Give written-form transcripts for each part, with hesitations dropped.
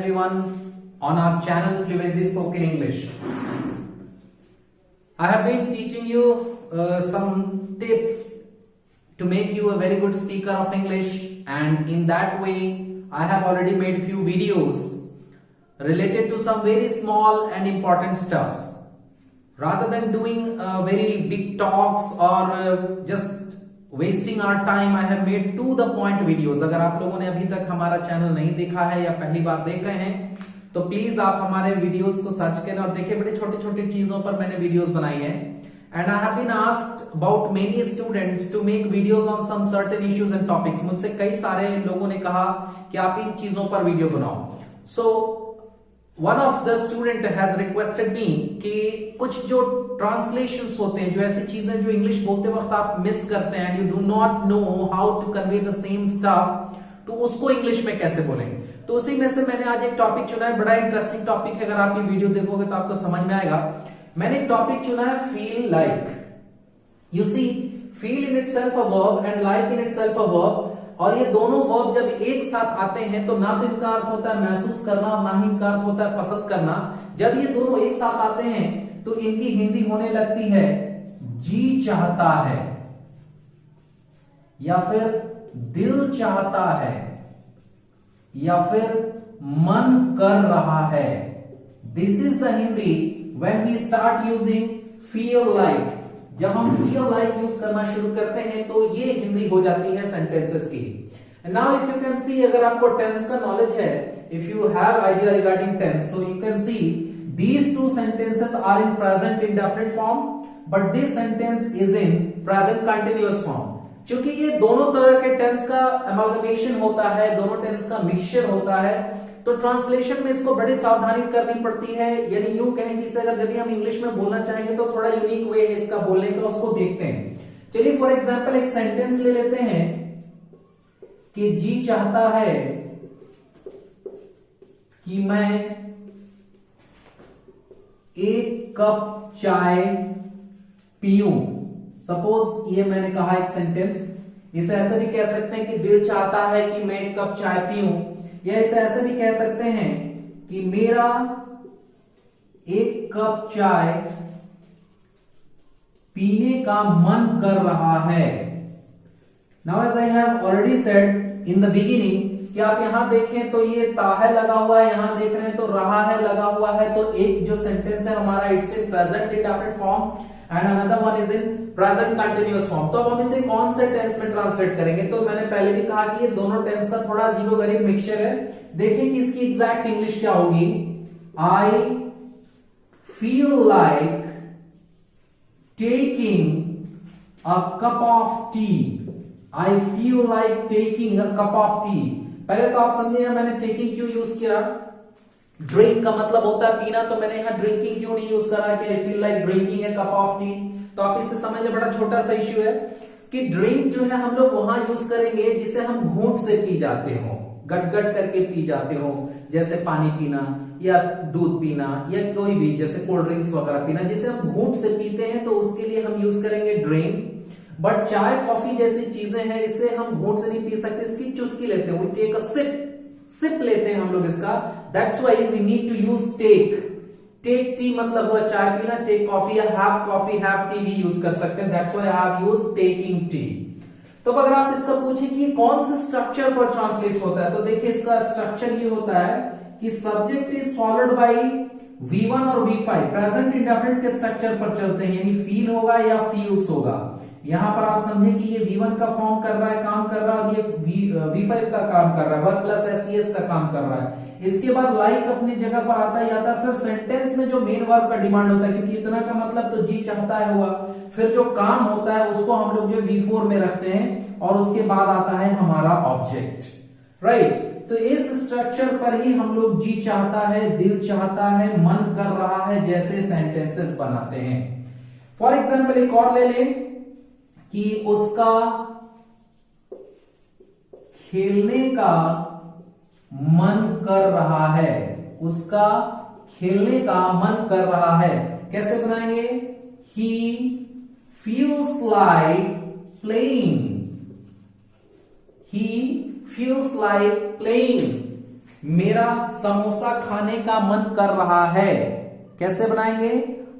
everyone on our channel Fluency Spoken English. I have been teaching you some tips to make you a very good speaker of English, and in that way I have already made few videos related to some very small and important stuffs. Rather than doing very big talks or just wasting our time, I have made to the point videos. अगर आप लोगों ने अभी तक हमारा channel नहीं देखा है या पहली बार देख रहे हैं तो प्लीज आप हमारे वीडियोस को सर्च करें और देखिए बड़े छोटे छोटे चीजों पर मैंने वीडियोस बनाई है. And I have been asked about many students to make videos on some certain issues and topics. मुझसे कई सारे लोगों ने कहा कि आप इन चीजों पर वीडियो बनाओ. So one of the student has requested मी कि कुछ जो ट्रांसलेशंस होते हैं, जो ऐसी चीजें जो इंग्लिश बोलते वक्त आप मिस करते हैं, and you do not know how to convey the same stuff, तो उसको इंग्लिश में कैसे बोलें. तो उसी में से मैंने आज एक टॉपिक चुना है. बड़ा इंटरेस्टिंग टॉपिक है. अगर आप ये वीडियो देखोगे तो आपको समझ में आएगा. मैंने एक टॉपिक चुना है feel like. You see, feel in itself a verb and like in itself a verb, और ये दोनों वर्ब जब एक साथ आते हैं तो ना तो इनका अर्थ होता है महसूस करना और ना ही इनका अर्थ होता है पसंद करना. जब ये दोनों एक साथ आते हैं तो इनकी हिंदी होने लगती है जी चाहता है, या फिर दिल चाहता है, या फिर मन कर रहा है. This is the Hindi when we start using feel like. जब हम फील लाइक यूज करना शुरू करते हैं तो ये हिंदी हो जाती है सेंटेंसेस की. Now if you can see, अगर आपको टेंस का नॉलेज है, if you have idea regarding tense, so you can see these two sentences are in present indefinite form, but this sentence is in present continuous form. क्योंकि ये दोनों तरह के tense का अमालगमेशन होता है, दोनों टेंस का मिक्सचर होता है, तो ट्रांसलेशन में इसको बड़ी सावधानी करनी पड़ती है. यानी यूं कहें कि इसे अगर जब हम इंग्लिश में बोलना चाहेंगे तो थोड़ा यूनिक वे है इसका बोलने का, उसको देखते हैं. चलिए फॉर एग्जांपल एक सेंटेंस ले लेते हैं कि जी चाहता है कि मैं एक कप चाय पीऊं. सपोज ये मैंने कहा एक सेंटेंस. इसे ऐसे भी कह सकते हैं कि दिल चाहता है कि मैं एक कप चाय पीऊं, या इसे ऐसे भी कह सकते हैं कि मेरा एक कप चाय पीने का मन कर रहा है. Now as I have already said in the beginning कि आप यहां देखें तो ये ता है लगा हुआ है, यहां देख रहे हैं तो रहा है लगा हुआ है. तो एक जो सेंटेंस है हमारा it's in present indefinite form and another one is in present continuous form. तो अब हम इसे कौन से टेंस में ट्रांसलेट करेंगे? तो मैंने पहले भी कहा कि ये दोनों टेंस का थोड़ा अजीबोगरीब मिक्सचर है. देखिए कि इसकी एग्जैक्ट इंग्लिश क्या होगी. I feel like taking a cup of T. I feel like taking a cup of T. पहले तो आप समझिए मैंने टेकिंग क्यों यूज किया. ड्रिंक का मतलब होता है पीना, तो मैंने यहां ड्रिंकिंग क्यों नहीं यूज करा कि I feel like drinking A cup of T. तो आप इससे समझ लो, बड़ा छोटा सा इश्यू है कि ड्रिंक जो है हम लोग वहां यूज करेंगे जिसे हम घूंट से पी जाते हो, गट गट करके पी जाते हो, जैसे पानी पीना या दूध पीना या कोई भी जैसे कोल्ड ड्रिंक्स वगैरह पीना, जिसे हम घूंट से पीते हैं, तो उसके लिए हम यूज करेंगे ड्रिंक. बट चाय कॉफी जैसी चीजें हैं, इसे हम घूंट से नहीं पी सकते, इसकी चुस्की लेते हैं. वी टेक अ सिप लेते हैं हम लोग इसका. That's why we need to use take. Tea मतलब हुआ चाय पीना. टेक कॉफी या हैव कॉफी, हैव टी भी यूज कर सकते हैं. That's why I have used taking tea. तो अगर आप इसका पूछे कि कौन से स्ट्रक्चर पर ट्रांसलेट होता है, तो देखिए इसका स्ट्रक्चर ये होता है कि subject is followed bye V1 और V5. प्रेजेंट इंडेफिनिट के स्ट्रक्चर पर चलते हैं, यानी फील होगा या फील्स होगा. यहां पर आप समझे कि ये V1 का फॉर्म कर रहा है, काम कर रहा है, और ये V5 का काम कर रहा है, वर्ब प्लस SES का काम कर रहा है. इसके बाद लाइक अपनी जगह पर आता ही आता है. फिर सेंटेंस में जो मेन वर्ब का डिमांड होता है, क्योंकि इतना का मतलब तो जी चाहता है हुआ, फिर जो काम होता है उसको हम लोग जो V4 में रखते हैं, और उसके बाद आता है हमारा ऑब्जेक्ट. राइट. तो इस स्ट्रक्चर पर ही हम लोग जी चाहता है, दिल चाहता है, मन कर रहा है जैसे सेंटेंसेस बनाते हैं. फॉर एग्जाम्पल एक और ले लें कि उसका खेलने का मन कर रहा है. उसका खेलने का मन कर रहा है. कैसे बनाएंगे? He feels like playing. He feels like playing. मेरा समोसा खाने का मन कर रहा है, कैसे बनाएंगे?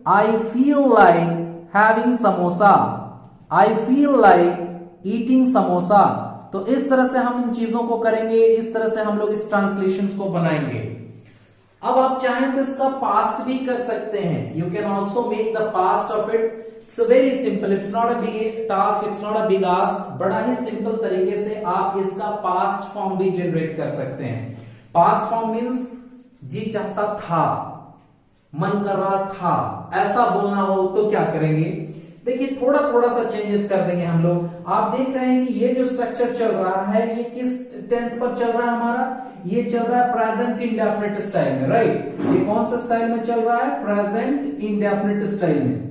I feel like having samosa, I feel like eating samosa. तो इस तरह से हम इन चीजों को करेंगे, इस तरह से हम लोग इस ट्रांसलेशन को बनाएंगे। अब आप चाहें तो इसका पास्ट भी कर सकते हैं, you can also make the past of it. It's very simple, it's not a big task, it's not a big ask. बड़ा ही सिंपल तरीके से आप इसका पास्ट फॉर्म भी जनरेट कर सकते हैं। पास्ट फॉर्म मीन्स जी चाहता था, मन कर रहा था, ऐसा बोलना हो तो क्या करेंगे? देखिए थोड़ा थोड़ा सा चेंजेस कर देंगे हम लोग। आप देख रहे हैं कि ये जो स्ट्रक्चर चल रहा है ये किस टेंस पर चल रहा है हमारा? ये चल रहा है प्रेजेंट इंडेफिनिट स्टाइल में, राइट? ये कौन सा स्टाइल में चल रहा है? प्रेजेंट इंडेफिनिट स्टाइल में।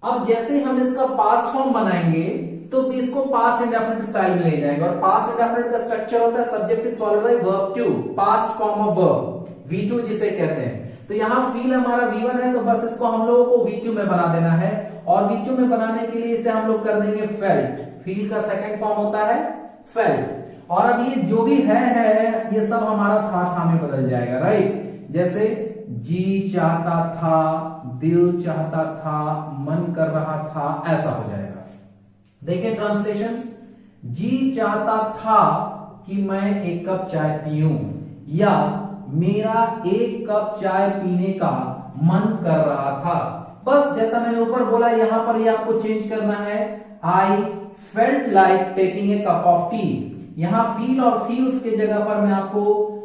अब जैसे ही हम इसका पास्ट फॉर्म बनाएंगे तो इसको पास्ट इंडेफिनिट स्टाइल में ले जाएंगे। और पास्ट इंडेफिनिट का स्ट्रक्चर होता है subject is followed by verb two, past form of verb, V2 जिसे कहते हैं। तो यहां फील हमारा V1 है, तो बस इसको हम लोगों को V2 में बना देना है। और V2 में बनाने के लिए इसे हम लोग कर देंगे फेल्ट। फील का सेकंड फॉर्म होता है फेल्ट। और अब ये जो भी है ये सब हमारा था में बदल जाएगा, राइट? जैसे जी चाहता था, दिल चाहता था, मन कर रहा था, ऐसा हो जाएगा। देखिए ट्रांसलेशंस, जी चाहता था कि मैं एक कप चाय पीऊं, या मेरा एक कप चाय पीने का मन कर रहा था। बस जैसा मैंने ऊपर बोला यहां पर ये आपको चेंज करना है। I felt like taking a cup of T. यहां फील और फील्स के जगह पर मैं आपको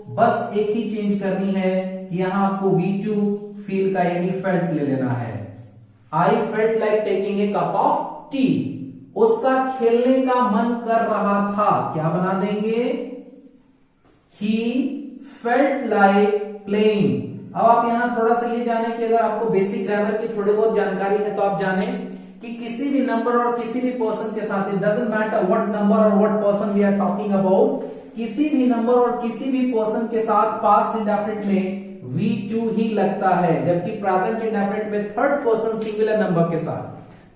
बस एक ही चेंज करनी है कि यहां आपको V2 फील का यानी फेल्ट ले लेना है। I felt like taking a cup of T. उसका खेलने का मन कर रहा था, क्या बना देंगे? He felt like playing. अब आप यहां थोड़ा सा ये जाने कि अगर आपको बेसिक ग्रामर की थोड़ी बहुत जानकारी है तो आप जाने कि किसी भी नंबर और किसी भी पर्सन के साथ, it doesn't matter what number और what person we are talking about, किसी भी नंबर और किसी भी पर्सन के साथ पास्ट इंडेफिनिट में V2 ही लगता है, जबकि प्रेजेंट इंडेफिनिट में थर्ड पर्सन सिंगुलर नंबर के साथ,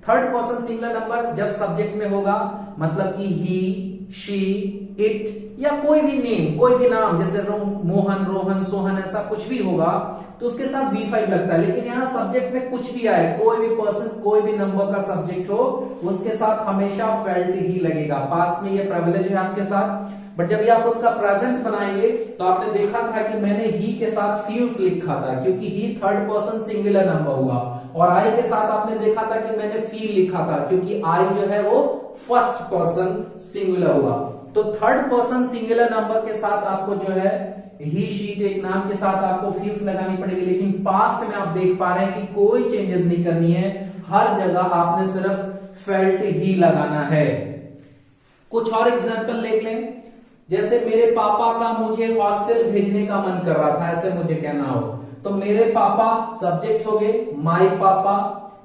थर्ड पर्सन सिंगुलर नंबर जब सब्जेक्ट में होगा, मतलब कि ही, शी, इट या कोई भी नेम, कोई भी नाम, जैसे मोहन, रोहन, सोहन, ऐसा कुछ भी होगा तो उसके साथ V5 लगता है। लेकिन यहां सब्जेक्ट में कुछ भी आए, कोई भी पर्सन, कोई भी नंबर का सब्जेक्ट हो, उसके साथ हमेशा फेल्ट ही लगेगा। पास्ट में ये प्रिविलेज है आपके साथ, बट जब ये आप उसका प्रेजेंट बनाएंगे तो आपने देखा था कि मैंने ही के साथ फील्स लिखा था, क्योंकि ही थर्ड पर्सन सिंगुलर नंबर हुआ। और आई के साथ आपने देखा था कि मैंने फील लिखा था, क्योंकि आई जो है वो फर्स्ट पर्सन सिंगुलर हुआ। तो थर्ड पर्सन सिंगुलर नंबर के साथ आपको जो है ही, शी एक नाम के साथ आपको फील्स लगानी पड़ेगी। लेकिन पास्ट में आप देख पा रहे हैं कि कोई चेंजेस नहीं करनी है, हर जगह आपने सिर्फ फेल्ट ही लगाना है। कुछ और एग्जांपल देख लें, जैसे मेरे पापा का मुझे हॉस्टल भेजने का मन कर रहा था, ऐसे मुझे कहना हो तो मेरे पापा सब्जेक्ट हो गए, माय पापा,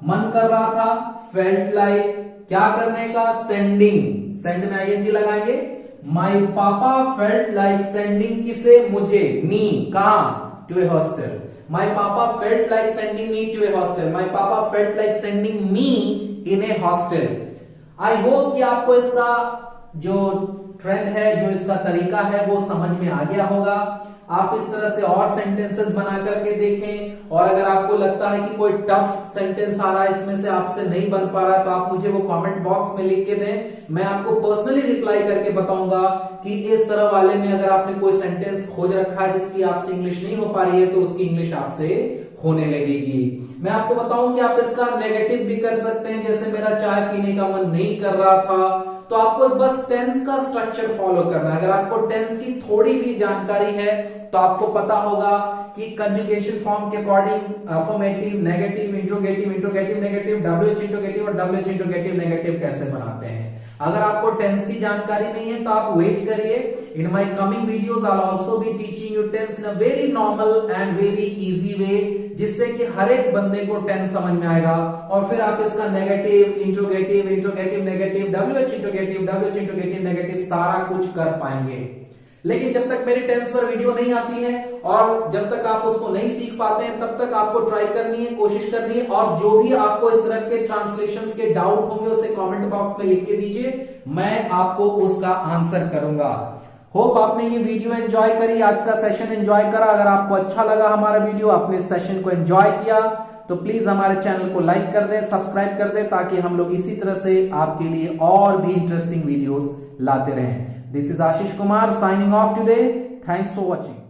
मन कर रहा था, फेल्ट लाइक, क्या करने का? सेंडिंग, सेंड में आईएनजी लगाएंगे। My papa felt like sending किसे? मुझे, मी, कहां? To a hostel. My papa felt like sending me to a hostel. My papa felt like sending me in a hostel. I hope कि आपको इसका जो trend है, जो इसका तरीका है, वो समझ में आ गया होगा। आप इस तरह से और सेंटेंसेस बना करके देखें, और अगर आपको लगता है कि कोई टफ सेंटेंस आ रहा है, इसमें से आपसे नहीं बन पा रहा है, तो आप मुझे वो कमेंट बॉक्स में लिख के दें। मैं आपको पर्सनली रिप्लाई करके बताऊंगा कि इस तरह वाले में अगर आपने कोई सेंटेंस खोज रखा है जिसकी आपसे इंग्लिश नहीं हो पा रही है, तो उसकी इंग्लिश आपसे होने लगेगी। मैं आपको बताऊं कि आप इसका नेगेटिव भी कर सकते हैं, जैसे मेरा चाय पीने का मन नहीं कर रहा था, तो आपको बस टेंस का स्ट्रक्चर फॉलो करना है। अगर आपको टेंस की थोड़ी भी जानकारी है तो आपको पता होगा कि कंजुगेशन फॉर्म के according affirmative, negative, interrogative, interrogative negative, WH interrogative और WH इंट्रोगेटिव नेगेटिव कैसे बनाते हैं। अगर आपको टेंस की जानकारी नहीं है तो आप वेट करिए। In my coming videos I will also be teaching you tense in a very normal and very easy way, जिससे कि हर एक बंदे को टेंस समझ में आएगा। और फिर आप इसका negative, interrogative, interrogative negative, WH interrogative, WH interrogative negative सारा कुछ कर पाएंगे। लेकिन जब तक मेरी टेंस पर वीडियो नहीं आती है और जब तक आप उसको नहीं सीख पाते हैं, तब तक आपको ट्राई करनी है, कोशिश करनी है। और जो भी आपको इस तरह के ट्रांसलेशंस के डाउट होंगे उसे कमेंट बॉक्स में लिख के दीजिए, मैं आपको उसका आंसर करूंगा। होप आपने ये वीडियो एंजॉय करी, आज का सेशन एंजॉय करा। अगर आपको अच्छा लगा हमारा वीडियो, आपने इस सेशन को एंजॉय किया, तो प्लीज हमारे चैनल को लाइक कर दें, सब्सक्राइब कर दें, ताकि हम लोग इसी तरह से आपके लिए और भी इंटरेस्टिंग वीडियोस लाते रहें। This is Ashish Kumar signing off today. Thanks for watching.